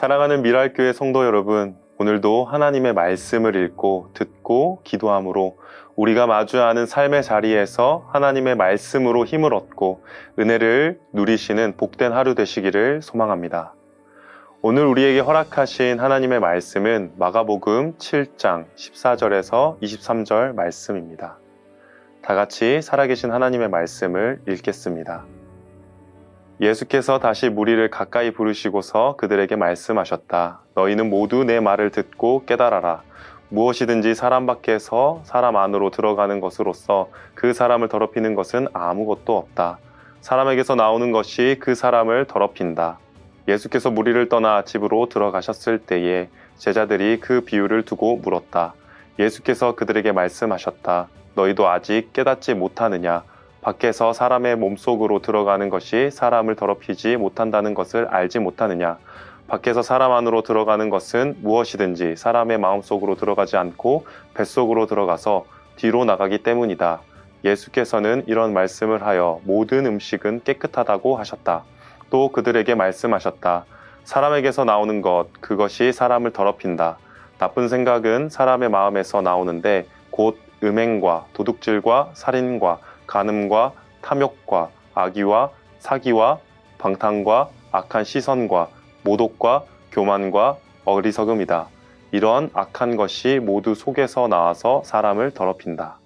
사랑하는 미랄교회 성도 여러분, 오늘도 하나님의 말씀을 읽고 듣고 기도함으로 우리가 마주하는 삶의 자리에서 하나님의 말씀으로 힘을 얻고 은혜를 누리시는 복된 하루 되시기를 소망합니다. 오늘 우리에게 허락하신 하나님의 말씀은 마가복음 7장 14절에서 23절 말씀입니다. 다 같이 살아계신 하나님의 말씀을 읽겠습니다. 예수께서 다시 무리를 가까이 부르시고서 그들에게 말씀하셨다. 너희는 모두 내 말을 듣고 깨달아라. 무엇이든지 사람 밖에서 사람 안으로 들어가는 것으로서 그 사람을 더럽히는 것은 아무것도 없다. 사람에게서 나오는 것이 그 사람을 더럽힌다. 예수께서 무리를 떠나 집으로 들어가셨을 때에 제자들이 그 비유를 두고 물었다. 예수께서 그들에게 말씀하셨다. 너희도 아직 깨닫지 못하느냐? 밖에서 사람의 몸속으로 들어가는 것이 사람을 더럽히지 못한다는 것을 알지 못하느냐? 밖에서 사람 안으로 들어가는 것은 무엇이든지 사람의 마음속으로 들어가지 않고 뱃속으로 들어가서 뒤로 나가기 때문이다. 예수께서는 이런 말씀을 하여 모든 음식은 깨끗하다고 하셨다. 또 그들에게 말씀하셨다. 사람에게서 나오는 것, 그것이 사람을 더럽힌다. 나쁜 생각은 사람의 마음에서 나오는데 곧 음행과 도둑질과 살인과 간음과 탐욕과 악의와 사기와 방탕과 악한 시선과 모독과 교만과 어리석음이다. 이런 악한 것이 모두 속에서 나와서 사람을 더럽힌다.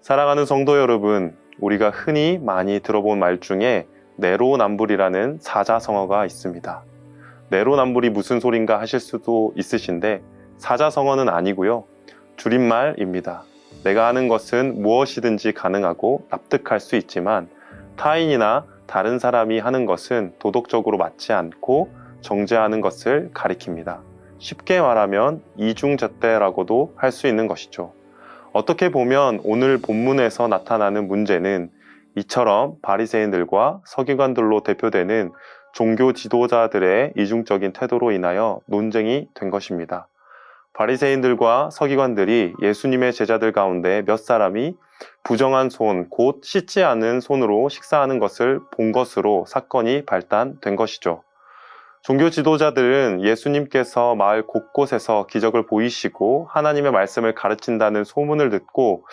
사랑하는 성도 여러분, 우리가 흔히 많이 들어본 말 중에 내로남불이라는 사자성어가 있습니다. 내로남불이 무슨 소린가 하실 수도 있으신데 사자성어는 아니고요. 줄임말입니다. 내가 하는 것은 무엇이든지 가능하고 납득할 수 있지만 타인이나 다른 사람이 하는 것은 도덕적으로 맞지 않고 정죄하는 것을 가리킵니다. 쉽게 말하면 이중잣대라고도 할 수 있는 것이죠. 어떻게 보면 오늘 본문에서 나타나는 문제는 이처럼 바리새인들과 서기관들로 대표되는 종교 지도자들의 이중적인 태도로 인하여 논쟁이 된 것입니다. 바리새인들과 서기관들이 예수님의 제자들 가운데 몇 사람이 부정한 손, 곧 씻지 않은 손으로 식사하는 것을 본 것으로 사건이 발단된 것이죠. 종교 지도자들은 예수님께서 마을 곳곳에서 기적을 보이시고 하나님의 말씀을 가르친다는 소문을 듣고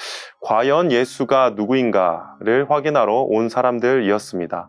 과연 예수가 누구인가를 확인하러 온 사람들이었습니다.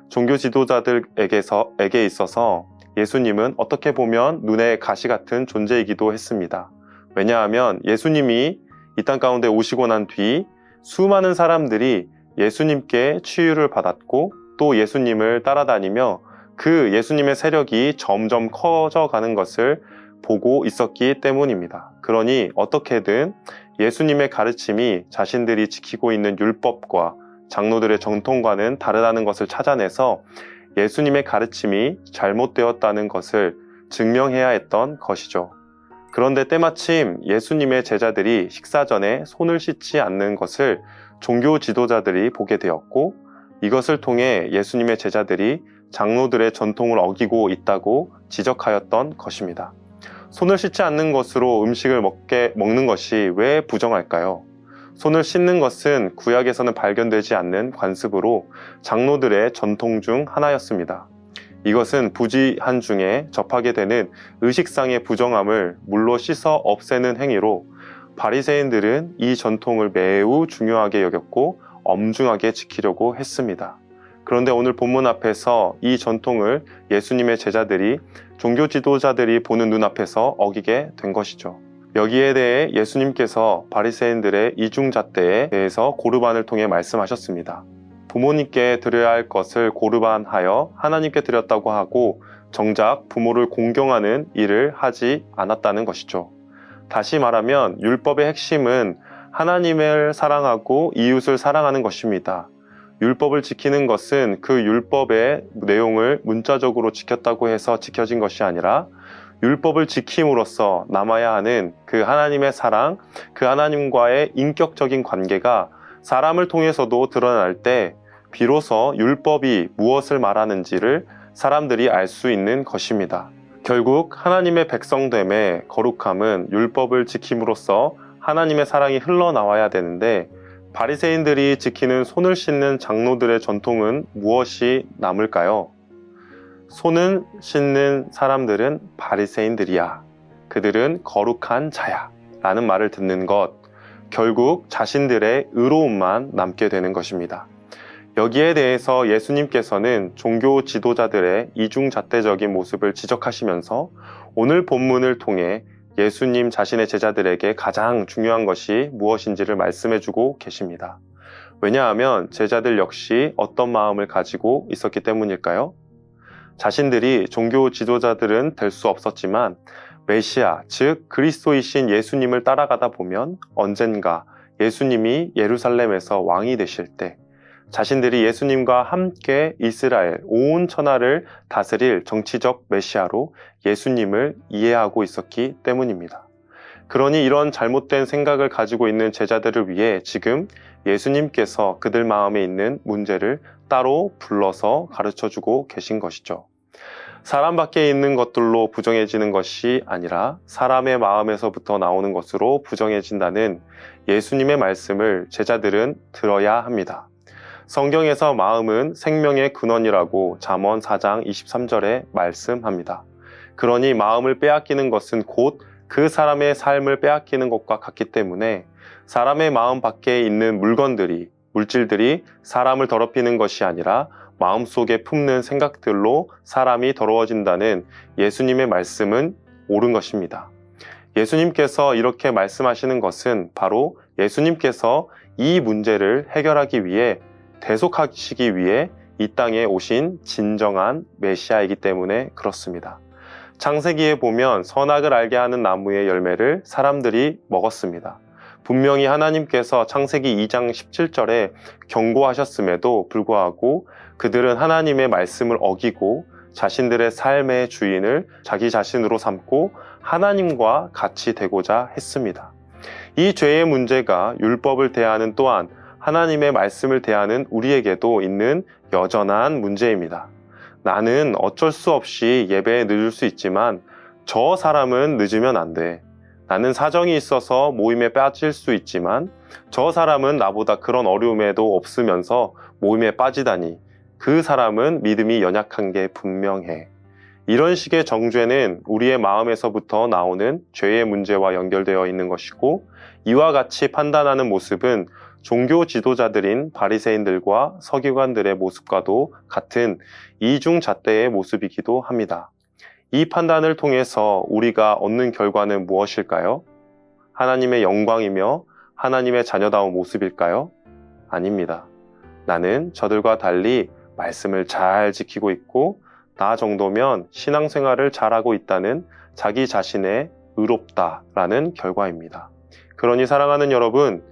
종교 지도자들에게 있어서 예수님은 어떻게 보면 눈에 가시 같은 존재이기도 했습니다. 왜냐하면 예수님이 이 땅 가운데 오시고 난 뒤 수많은 사람들이 예수님께 치유를 받았고 또 예수님을 따라다니며 그 예수님의 세력이 점점 커져가는 것을 보고 있었기 때문입니다. 그러니 어떻게든 예수님의 가르침이 자신들이 지키고 있는 율법과 장로들의 정통과는 다르다는 것을 찾아내서 예수님의 가르침이 잘못되었다는 것을 증명해야 했던 것이죠. 그런데 때마침 예수님의 제자들이 식사 전에 손을 씻지 않는 것을 종교 지도자들이 보게 되었고 이것을 통해 예수님의 제자들이 장로들의 전통을 어기고 있다고 지적하였던 것입니다. 손을 씻지 않는 것으로 음식을 먹는 것이 왜 부정할까요? 손을 씻는 것은 구약에서는 발견되지 않는 관습으로 장로들의 전통 중 하나였습니다. 이것은 부지한 중에 접하게 되는 의식상의 부정함을 물로 씻어 없애는 행위로 바리새인들은 이 전통을 매우 중요하게 여겼고 엄중하게 지키려고 했습니다. 그런데 오늘 본문 앞에서 이 전통을 예수님의 제자들이 종교 지도자들이 보는 눈앞에서 어기게 된 것이죠. 여기에 대해 예수님께서 바리새인들의 이중잣대에 대해서 고르반을 통해 말씀하셨습니다. 부모님께 드려야 할 것을 고르반하여 하나님께 드렸다고 하고 정작 부모를 공경하는 일을 하지 않았다는 것이죠. 다시 말하면 율법의 핵심은 하나님을 사랑하고 이웃을 사랑하는 것입니다. 율법을 지키는 것은 그 율법의 내용을 문자적으로 지켰다고 해서 지켜진 것이 아니라 율법을 지킴으로써 남아야 하는 그 하나님의 사랑, 그 하나님과의 인격적인 관계가 사람을 통해서도 드러날 때 비로소 율법이 무엇을 말하는지를 사람들이 알 수 있는 것입니다. 결국 하나님의 백성됨의 거룩함은 율법을 지킴으로써 하나님의 사랑이 흘러나와야 되는데 바리새인들이 지키는 손을 씻는 장로들의 전통은 무엇이 남을까요? 손을 씻는 사람들은 바리새인들이야. 그들은 거룩한 자야. 라는 말을 듣는 것, 결국 자신들의 의로움만 남게 되는 것입니다. 여기에 대해서 예수님께서는 종교 지도자들의 이중잣대적인 모습을 지적하시면서 오늘 본문을 통해 예수님 자신의 제자들에게 가장 중요한 것이 무엇인지를 말씀해주고 계십니다. 왜냐하면 제자들 역시 어떤 마음을 가지고 있었기 때문일까요? 자신들이 종교 지도자들은 될 수 없었지만 메시아, 즉 그리스도이신 예수님을 따라가다 보면 언젠가 예수님이 예루살렘에서 왕이 되실 때 자신들이 예수님과 함께 이스라엘 온 천하를 다스릴 정치적 메시아로 예수님을 이해하고 있었기 때문입니다. 그러니 이런 잘못된 생각을 가지고 있는 제자들을 위해 지금 예수님께서 그들 마음에 있는 문제를 따로 불러서 가르쳐주고 계신 것이죠. 사람 밖에 있는 것들로 부정해지는 것이 아니라 사람의 마음에서부터 나오는 것으로 부정해진다는 예수님의 말씀을 제자들은 들어야 합니다. 성경에서 마음은 생명의 근원이라고 잠언 4장 23절에 말씀합니다. 그러니 마음을 빼앗기는 것은 곧 그 사람의 삶을 빼앗기는 것과 같기 때문에 사람의 마음 밖에 있는 물건들이, 물질들이 사람을 더럽히는 것이 아니라 마음속에 품는 생각들로 사람이 더러워진다는 예수님의 말씀은 옳은 것입니다. 예수님께서 이렇게 말씀하시는 것은 바로 예수님께서 이 문제를 해결하기 위해 대속하시기 위해 이 땅에 오신 진정한 메시아이기 때문에 그렇습니다. 창세기에 보면 선악을 알게 하는 나무의 열매를 사람들이 먹었습니다. 분명히 하나님께서 창세기 2장 17절에 경고하셨음에도 불구하고 그들은 하나님의 말씀을 어기고 자신들의 삶의 주인을 자기 자신으로 삼고 하나님과 같이 되고자 했습니다. 이 죄의 문제가 율법을 대하는 또한 하나님의 말씀을 대하는 우리에게도 있는 여전한 문제입니다. 나는 어쩔 수 없이 예배에 늦을 수 있지만 저 사람은 늦으면 안 돼. 나는 사정이 있어서 모임에 빠질 수 있지만 저 사람은 나보다 그런 어려움에도 없으면서 모임에 빠지다니 그 사람은 믿음이 연약한 게 분명해. 이런 식의 정죄는 우리의 마음에서부터 나오는 죄의 문제와 연결되어 있는 것이고 이와 같이 판단하는 모습은 종교 지도자들인 바리새인들과 서기관들의 모습과도 같은 이중잣대의 모습이기도 합니다. 이 판단을 통해서 우리가 얻는 결과는 무엇일까요? 하나님의 영광이며 하나님의 자녀다운 모습일까요? 아닙니다. 나는 저들과 달리 말씀을 잘 지키고 있고 나 정도면 신앙생활을 잘하고 있다는 자기 자신의 의롭다라는 결과입니다. 그러니 사랑하는 여러분,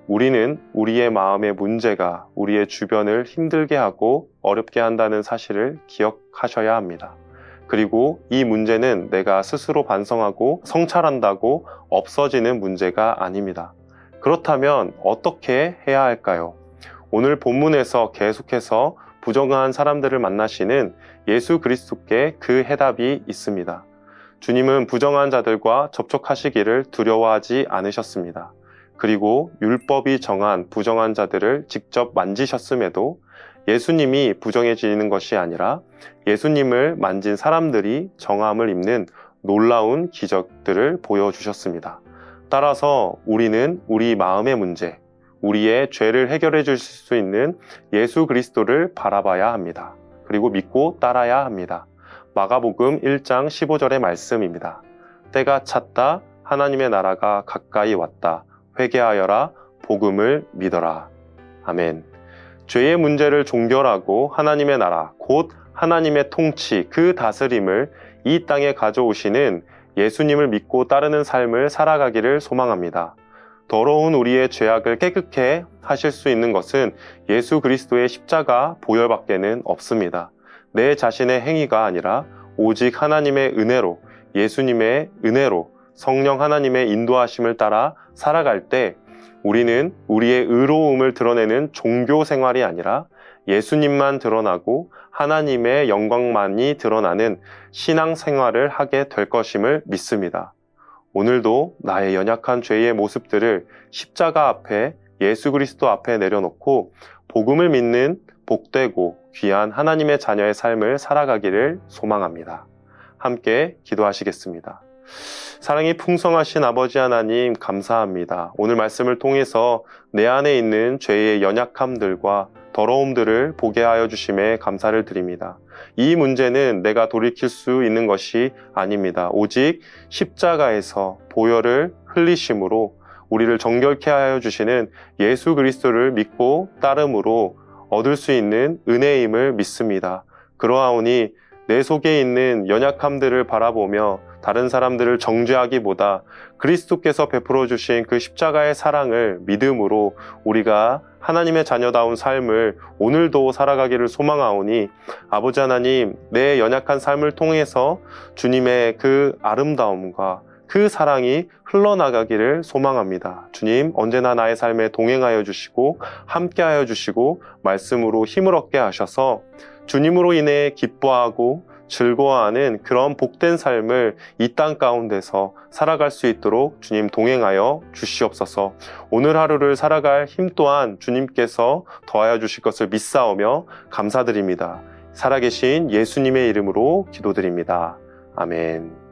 우리는 우리의 마음의 문제가 우리의 주변을 힘들게 하고 어렵게 한다는 사실을 기억하셔야 합니다. 그리고 이 문제는 내가 스스로 반성하고 성찰한다고 없어지는 문제가 아닙니다. 그렇다면 어떻게 해야 할까요? 오늘 본문에서 계속해서 부정한 사람들을 만나시는 예수 그리스도께 그 해답이 있습니다. 주님은 부정한 자들과 접촉하시기를 두려워하지 않으셨습니다. 그리고 율법이 정한 부정한 자들을 직접 만지셨음에도 예수님이 부정해지는 것이 아니라 예수님을 만진 사람들이 정함을 입는 놀라운 기적들을 보여주셨습니다. 따라서 우리는 우리 마음의 문제, 우리의 죄를 해결해 주실 수 있는 예수 그리스도를 바라봐야 합니다. 그리고 믿고 따라야 합니다. 마가복음 1장 15절의 말씀입니다. 때가 찼다. 하나님의 나라가 가까이 왔다. 회개하여라. 복음을 믿어라. 아멘. 죄의 문제를 종결하고 하나님의 나라, 곧 하나님의 통치, 그 다스림을 이 땅에 가져오시는 예수님을 믿고 따르는 삶을 살아가기를 소망합니다. 더러운 우리의 죄악을 깨끗게 하실 수 있는 것은 예수 그리스도의 십자가 보혈밖에는 없습니다. 내 자신의 행위가 아니라 오직 하나님의 은혜로, 예수님의 은혜로 성령 하나님의 인도하심을 따라 살아갈 때 우리는 우리의 의로움을 드러내는 종교 생활이 아니라 예수님만 드러나고 하나님의 영광만이 드러나는 신앙 생활을 하게 될 것임을 믿습니다. 오늘도 나의 연약한 죄의 모습들을 십자가 앞에 예수 그리스도 앞에 내려놓고 복음을 믿는 복되고 귀한 하나님의 자녀의 삶을 살아가기를 소망합니다. 함께 기도하시겠습니다. 사랑이 풍성하신 아버지 하나님 감사합니다. 오늘 말씀을 통해서 내 안에 있는 죄의 연약함들과 더러움들을 보게 하여 주심에 감사를 드립니다. 이 문제는 내가 돌이킬 수 있는 것이 아닙니다. 오직 십자가에서 보혈을 흘리심으로 우리를 정결케 하여 주시는 예수 그리스도를 믿고 따름으로 얻을 수 있는 은혜임을 믿습니다. 그러하오니 내 속에 있는 연약함들을 바라보며 다른 사람들을 정죄하기보다 그리스도께서 베풀어 주신 그 십자가의 사랑을 믿음으로 우리가 하나님의 자녀다운 삶을 오늘도 살아가기를 소망하오니 아버지 하나님, 내 연약한 삶을 통해서 주님의 그 아름다움과 그 사랑이 흘러나가기를 소망합니다. 주님, 언제나 나의 삶에 동행하여 주시고 함께하여 주시고 말씀으로 힘을 얻게 하셔서 주님으로 인해 기뻐하고 즐거워하는 그런 복된 삶을 이 땅 가운데서 살아갈 수 있도록 주님 동행하여 주시옵소서. 오늘 하루를 살아갈 힘 또한 주님께서 더하여 주실 것을 믿사오며 감사드립니다. 살아계신 예수님의 이름으로 기도드립니다. 아멘.